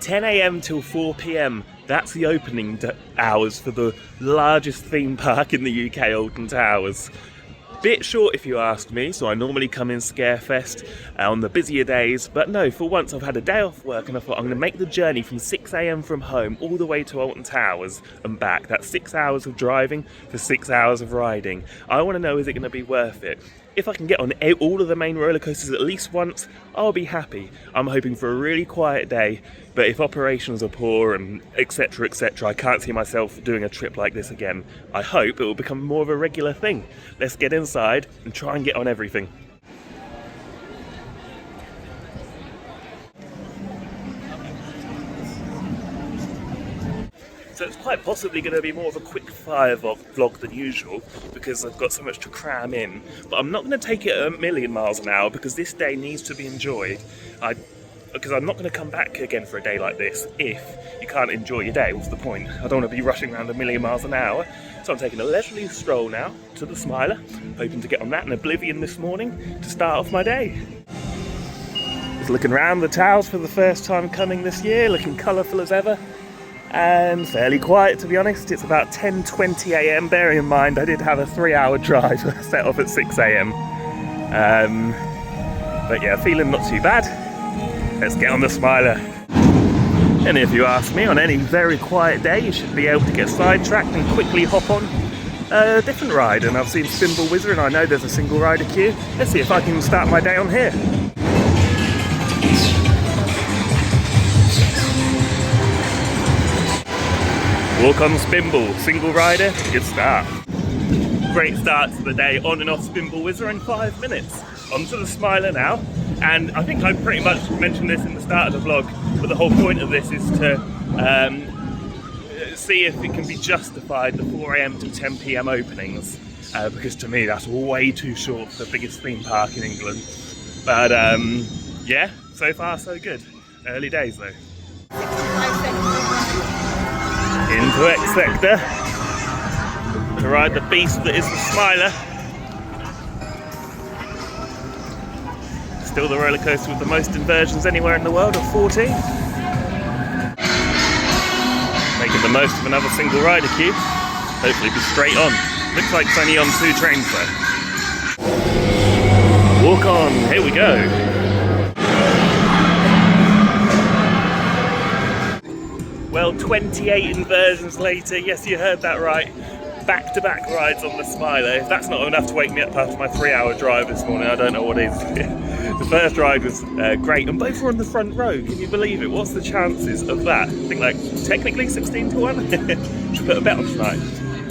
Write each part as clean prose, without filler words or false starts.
10 AM till 4 PM. That's the opening hours for the largest theme park in the UK, Alton Towers. Bit short if you ask me, so I normally come in Scarefest on the busier days, but no, for once I've had a day off work and I thought I'm going to make the journey from 6 AM from home all the way to Alton Towers and back. That's 6 hours of driving for 6 hours of riding. I want to know, is it going to be worth it? If I can get on all of the main roller coasters at least once, I'll be happy. I'm hoping for a really quiet day, but if operations are poor and etc, I can't see myself doing a trip like this again. I hope it will become more of a regular thing. Let's get inside and try and get on everything. So it's quite possibly going to be more of a quick fire vlog than usual because I've got so much to cram in. But I'm not going to take it at a million miles an hour because this day needs to be enjoyed. Because I'm not going to come back again for a day like this if you can't enjoy your day. What's the point? I don't want to be rushing around a million miles an hour. So I'm taking a leisurely stroll now to the Smiler, hoping to get on that in Oblivion this morning to start off my day. Just looking around the towers for the first time coming this year, looking colourful as ever. And fairly quiet, to be honest. It's about 10:20 AM, bearing in mind I did have a 3-hour drive set off at 6 AM. But yeah, feeling not too bad. Let's get on the Smiler. And if you ask me, on any very quiet day you should be able to get sidetracked and quickly hop on a different ride. And I've seen Spinball Wizard and I know there's a single rider queue. Let's see if I can start my day on here. Walk on Spinball, single rider, good start. Great start to the day on and off Spinball Wizard in 5 minutes. Onto the Smiler now, and I think I pretty much mentioned this in the start of the vlog, but the whole point of this is to see if it can be justified, the 4 AM to 10 PM openings, because to me that's way too short for the biggest theme park in England. But yeah, so far so good. Early days though. Into X Sector to ride the beast that is the Smiler. Still the roller coaster with the most inversions anywhere in the world of 14. Making the most of another single rider queue. Hopefully be straight on. Looks like it's only on 2 trains though. Walk on, here we go. Well, 28 inversions later, yes, you heard that right. Back-to-back rides on the Smiler. If that's not enough to wake me up after my 3-hour drive this morning, I don't know what is. The first ride was great, and both were on the front row. Can you believe it? What's the chances of that? I think like technically 16-1. Should put a bet on tonight.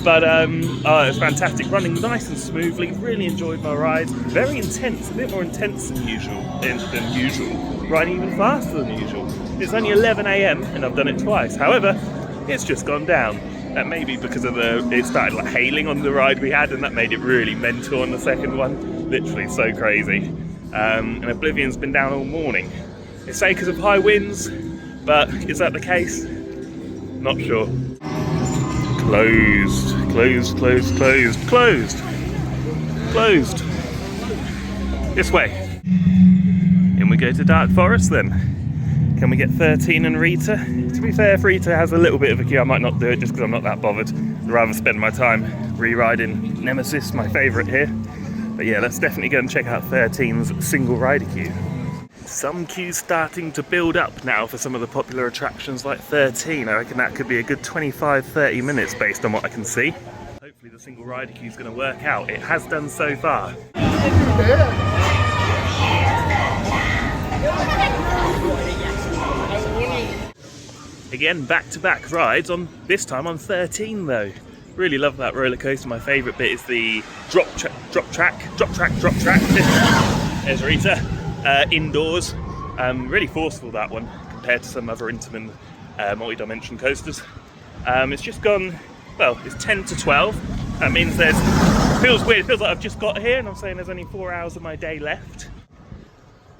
But it was fantastic, running nice and smoothly. Really enjoyed my ride. Very intense, a bit more intense than usual. Riding even faster than usual. It's only 11 AM and I've done it twice. However, it's just gone down. That may be because of it started like hailing on the ride we had, and that made it really mental on the second one. Literally so crazy. And Oblivion's been down all morning. They say because of high winds, but is that the case? Not sure. Closed. This way. In we go to Dark Forest then. Can we get 13 and Rita? To be fair, if Rita has a little bit of a queue, I might not do it just because I'm not that bothered. I'd rather spend my time re-riding Nemesis, my favourite here. But yeah, let's definitely go and check out 13's single rider queue. Some queues starting to build up now for some of the popular attractions like 13. I reckon that could be a good 25-30 minutes based on what I can see. Hopefully the single rider queue is going to work out. It has done so far. Again, back-to-back rides on this time on 13 though. Really love that roller coaster. My favourite bit is the drop track. There's Rita. Indoors. Really forceful, that one, compared to some other Intamin multi-dimension coasters. It's just gone, well, it's 10 to 12. That means feels weird, it feels like I've just got here and I'm saying there's only 4 hours of my day left.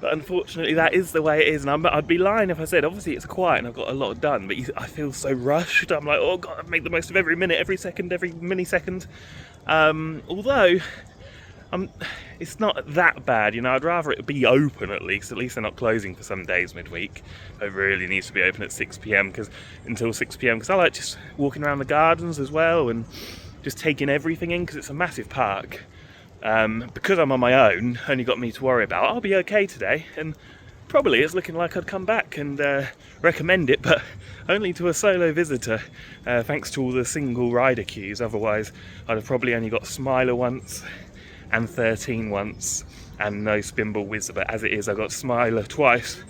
But unfortunately that is the way it is, and I'd be lying if I said obviously it's quiet and I've got a lot done, but I feel so rushed. I'm like, oh god, I've made the most of every minute, every second, every millisecond. Although it's not that bad, you know. I'd rather it be open at least they're not closing for some days midweek. It really needs to be open at 6 p.m. until 6 p.m. because I like just walking around the gardens as well and just taking everything in because it's a massive park. Because I'm on my own, only got me to worry about. I'll be okay today, and probably it's looking like I'd come back and recommend it, but only to a solo visitor, thanks to all the single rider queues. Otherwise I'd have probably only got Smiler once and 13 once and no Spinball Whizzer, but as it is I got Smiler twice,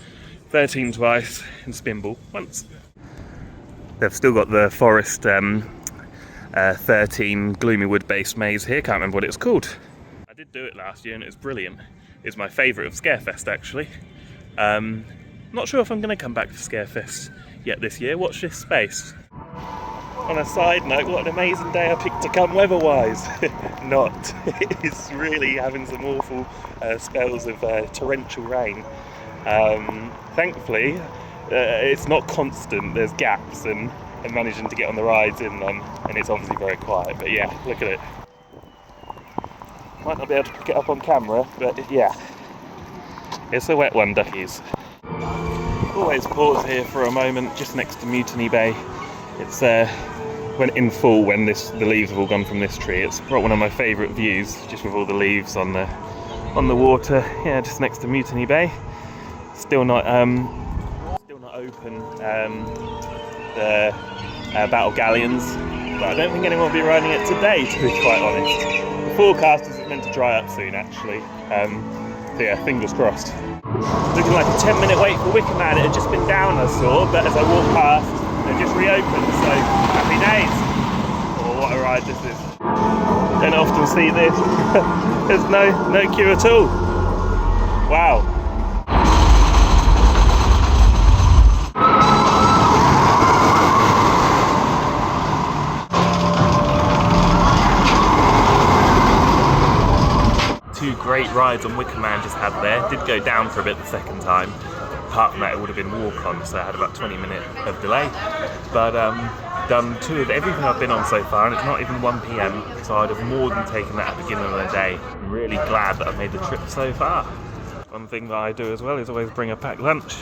13 twice and Spinball once. They've still got the Forest 13 Gloomy Wood based maze here, can't remember what it's called. I did do it last year and it was brilliant. It's my favourite of Scarefest actually. Not sure if I'm going to come back to Scarefest yet this year. Watch this space. On a side note, what an amazing day I picked to come weather-wise. Not. It's really having some awful spells of torrential rain. Thankfully, it's not constant. There's gaps and managing to get on the rides in them, and it's obviously very quiet. But yeah, look at it. Might not be able to pick it up on camera, but yeah. It's a wet one, duckies. Always pause here for a moment, just next to Mutiny Bay. It's when in fall, when the leaves have all gone from this tree. It's one of my favourite views, just with all the leaves on the water. Yeah, just next to Mutiny Bay. Still not open. The Battle Galleons, but I don't think anyone will be riding it today, to be quite honest. The forecast is it's meant to dry up soon, actually. So yeah, fingers crossed. Looking like a 10-minute wait for Wicker Man. It had just been down, I saw, but as I walked past, it just reopened, so happy days. Oh, what a ride this is. Don't often see this. There's no queue at all. Wow. Two great rides on Wicker Man just had there. Did go down for a bit the second time. Apart from that, it would have been walk-on, so I had about 20 minutes of delay. But done two of everything I've been on so far, and it's not even 1 p.m, so I'd have more than taken that at the beginning of the day. I'm really glad that I've made the trip so far. One thing that I do as well is always bring a packed lunch.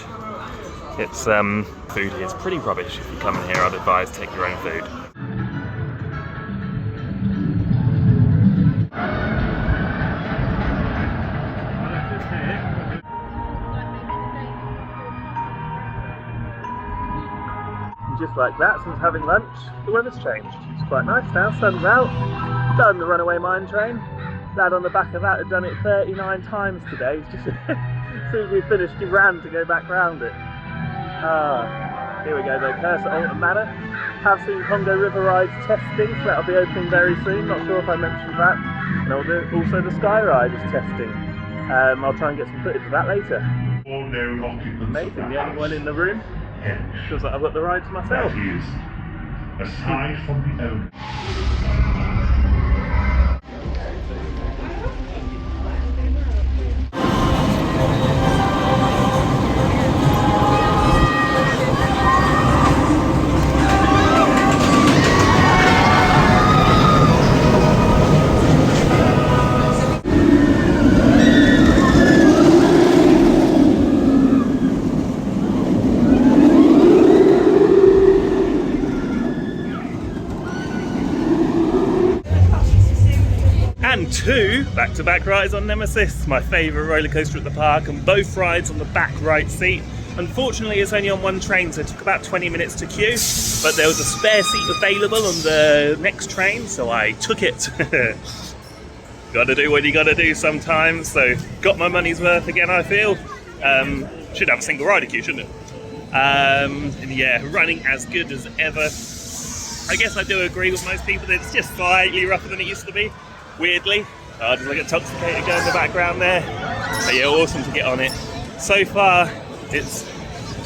It's food here is pretty rubbish. If you come in here, I'd advise take your own food. Just like that, since having lunch, the weather's changed. It's quite nice now, sun's out. Done the runaway mine train. Lad on the back of that had done it 39 times today. Just as soon as we finished, he ran to go back round it. Here we go though, Curse at Alton Manor. Have seen Congo River rides testing, so that'll be opening very soon. Not sure if I mentioned that. And also the Sky Ride is testing. I'll try and get some footage of that later. Amazing, the only one in the room. Feels like I've got the ride to myself. Aside from the owner. And two back-to-back rides on Nemesis, my favourite roller coaster at the park, and both rides on the back right seat. Unfortunately, it's only on one train, so it took about 20 minutes to queue, but there was a spare seat available on the next train, so I took it. Gotta do what you gotta do sometimes, so got my money's worth again, I feel. Should have a single rider queue, shouldn't it? And yeah, running as good as ever. I guess I do agree with most people that it's just slightly rougher than it used to be. Weirdly, just look at Toxicator go in the background there. But yeah, awesome to get on it. So far, it's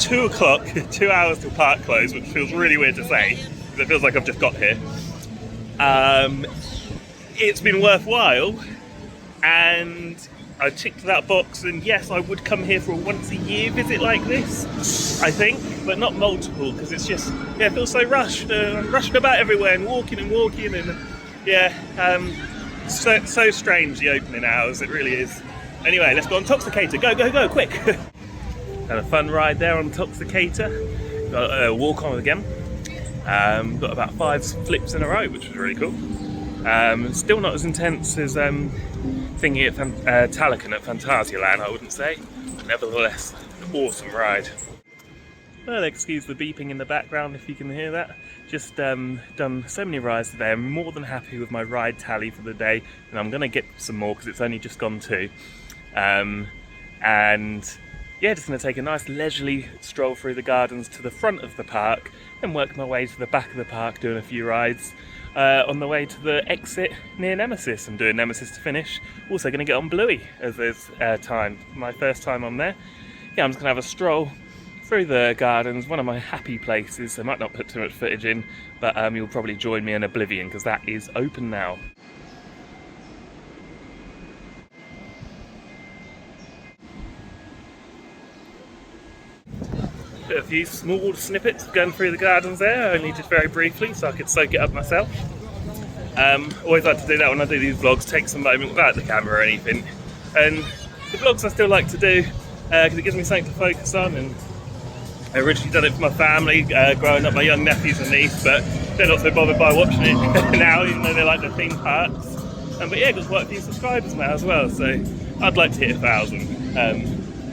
2 o'clock, 2 hours till park close, which feels really weird to say, because it feels like I've just got here. It's been worthwhile, and I ticked that box, and yes, I would come here for a once-a-year visit like this, I think, but not multiple, because it's just, yeah, it feels so rushed. I'm rushing about everywhere and walking, and yeah, So strange, the opening hours, it really is. Anyway, let's go on Toxicator. Go, go, go, quick! Had a fun ride there on Toxicator. Got a walk on again. Got about 5 flips in a row, which was really cool. Still not as intense as thingy at Talican at Phantasialand, I wouldn't say. But nevertheless, an awesome ride. Well, excuse the beeping in the background if you can hear that. Just done so many rides today. I'm more than happy with my ride tally for the day, and I'm going to get some more because it's only just gone 2. And yeah, just going to take a nice leisurely stroll through the gardens to the front of the park, and work my way to the back of the park doing a few rides. On the way to the exit near Nemesis. I'm doing Nemesis to finish. Also going to get on Bluey as there's time. My first time on there. Yeah, I'm just going to have a stroll through the gardens, one of my happy places. I might not put too much footage in, but you'll probably join me in Oblivion because that is open now. A few small snippets going through the gardens there, only just very briefly so I could soak it up myself. Always like to do that when I do these vlogs, take some moment without the camera or anything. And the vlogs I still like to do because it gives me something to focus on, and I originally done it for my family, growing up, my young nephews and niece, but they're not so bothered by watching it now, even though they like the theme parks. But yeah, got quite a few subscribers now as well, so I'd like to hit 1,000.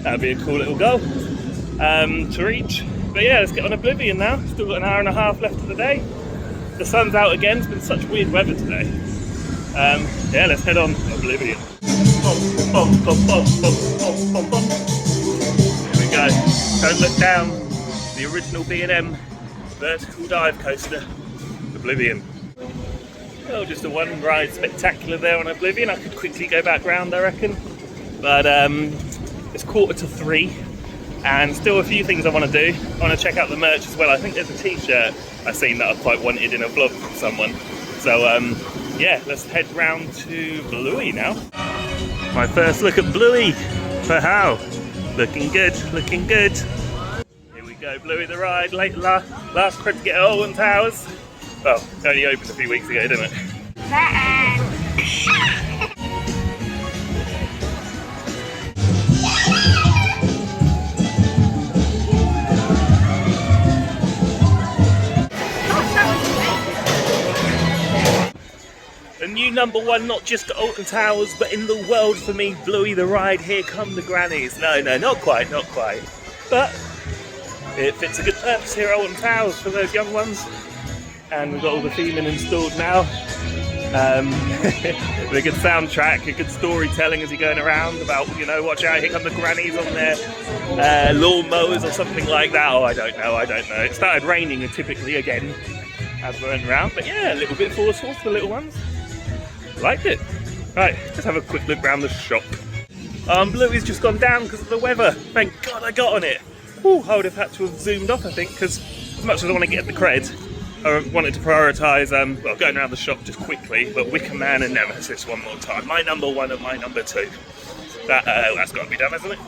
That'd be a cool little goal to reach. But yeah, let's get on Oblivion now. Still got an hour and a half left of the day. The sun's out again, it's been such weird weather today. Yeah, let's head on Oblivion. Here we go. Don't look down. The original B&M vertical dive coaster, Oblivion. Well, just a one ride spectacular there on Oblivion. I could quickly go back round, I reckon. But it's 2:45 and still a few things I want to do. I want to check out the merch as well. I think there's a t-shirt I've seen that I quite wanted in a vlog from someone. So yeah, let's head round to Bluey now. My first look at Bluey for how. Looking good, looking good. Here we go, Bluey the ride, last trip to get Alton Towers. Well, it only opened a few weeks ago, didn't it? A new #1, not just at Alton Towers, but in the world for me, Bluey the ride. Here come the grannies. No, not quite, not quite. But it fits a good purpose here at Alton Towers for those young ones. And we've got all the theming installed now. With a good soundtrack, a good storytelling as you're going around about, you know, watch out, here come the grannies on their lawnmowers or something like that. Oh, I don't know. It started raining typically again as we went around, but yeah, a little bit forceful for the little ones. Liked it. Right, let's have a quick look around the shop. Bluey's just gone down because of the weather. Thank God I got on it. Whew, I would have had to have zoomed off, I think, because as much as I want to get the cred, I wanted to prioritise, well, going around the shop just quickly, but Wicker Man and Nemesis one more time. My #1 and my #2. That's got to be done, hasn't it?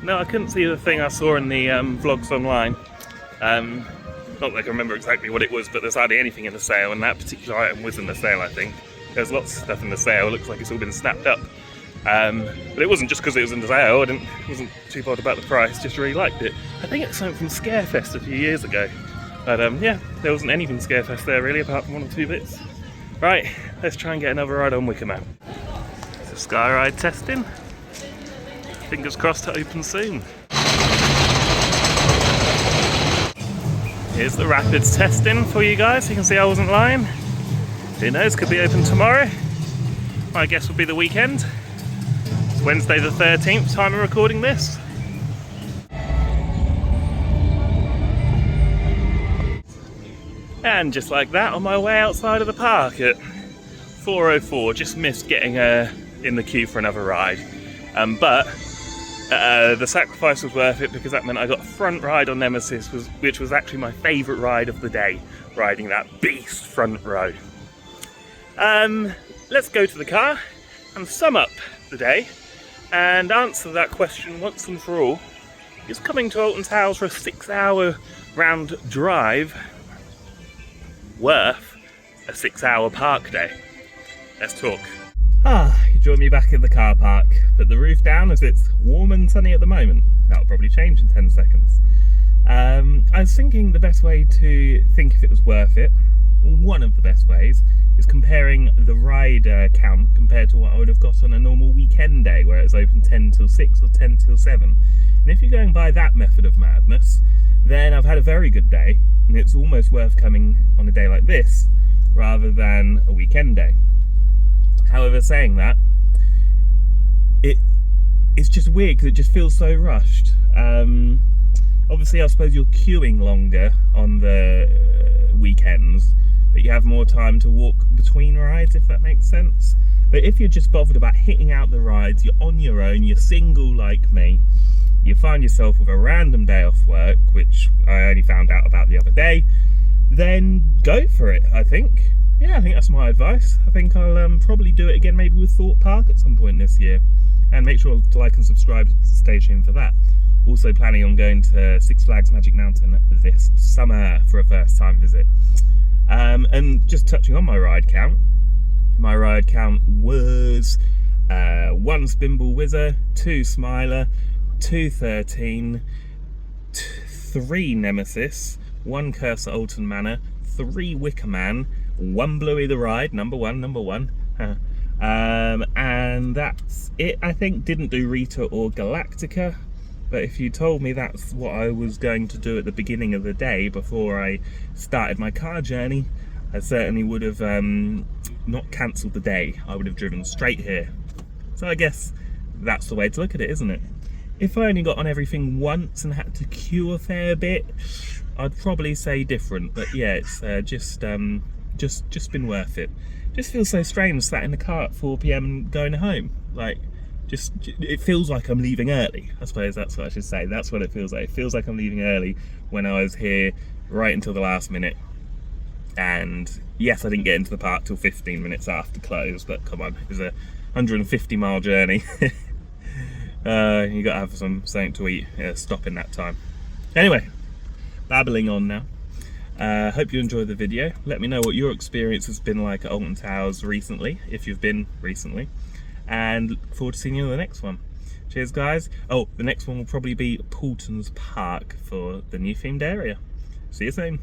No, I couldn't see the thing I saw in the vlogs online. Not that I can remember exactly what it was, but there's hardly anything in the sale, and that particular item was in the sale, I think. There's lots of stuff in the sale, it looks like it's all been snapped up. But it wasn't just because it was in the sale, I wasn't too bothered about the price, just really liked it. I think it's something from Scarefest a few years ago. But yeah, there wasn't anything Scarefest there really, apart from 1 or 2 bits. Right, let's try and get another ride on Wicker Man. So Sky Ride testing. Fingers crossed to open soon. Here's the Rapids testing for you guys, so you can see I wasn't lying. Who knows, could be open tomorrow. My guess would be the weekend. It's Wednesday the 13th, time of recording this. And just like that, on my way outside of the park at 4:04, just missed getting in the queue for another ride. But the sacrifice was worth it because that meant I got a front ride on Nemesis, which was actually my favourite ride of the day, riding that beast front row. Let's go to the car and sum up the day and answer that question once and for all. Is coming to Alton Towers for a 6-hour round drive worth a 6-hour park day? let's talk. You join me back in the car park. Put the roof down as it's warm and sunny at the moment. That'll probably change in 10 seconds. I was thinking the best way to think if it was worth it, one of the best ways, is comparing the ride count compared to what I would have got on a normal weekend day where it's open 10 till 6 or 10 till 7. And if you're going by that method of madness, then I've had a very good day, and it's almost worth coming on a day like this rather than a weekend day. However, saying that, it's just weird because it just feels so rushed. Obviously, I suppose you're queuing longer on the weekends, but you have more time to walk between rides, if that makes sense. But if you're just bothered about hitting out the rides, you're on your own, you're single like me, you find yourself with a random day off work, which I only found out about the other day, then go for it, I think. Yeah, I think that's my advice. I think I'll probably do it again, maybe with Thorpe Park at some point this year. And make sure to like and subscribe to stay tuned for that. Also planning on going to Six Flags Magic Mountain this summer for a first time visit. And just touching on my ride count was 1 Spinball Whizzer, 2 Smiler, 2 13, 3 Nemesis, 1 Curse at Alton Manor, 3 Wicker Man, 1 Bluey the Ride, number one. And that's it, I think. Didn't do Rita or Galactica, but if you told me that's what I was going to do at the beginning of the day before I started my car journey, I certainly would have not cancelled the day. I would have driven straight here. So I guess that's the way to look at it, isn't it? If I only got on everything once and had to queue a fair bit, I'd probably say different. But yeah, it's just been worth it. Just feels so strange sat in the car at 4 PM and going home. Like, it feels like I'm leaving early. I suppose that's what I should say. That's what it feels like. It feels like I'm leaving early when I was here right until the last minute. And yes, I didn't get into the park till 15 minutes after close, but come on, it was a 150-mile journey. You gotta have something to eat, stop in that time. Anyway, babbling on now. Hope you enjoyed the video. Let me know what your experience has been like at Alton Towers recently, if you've been recently, and look forward to seeing you in the next one. Cheers, guys. Oh, the next one will probably be Paulton's Park for the new themed area. See you soon.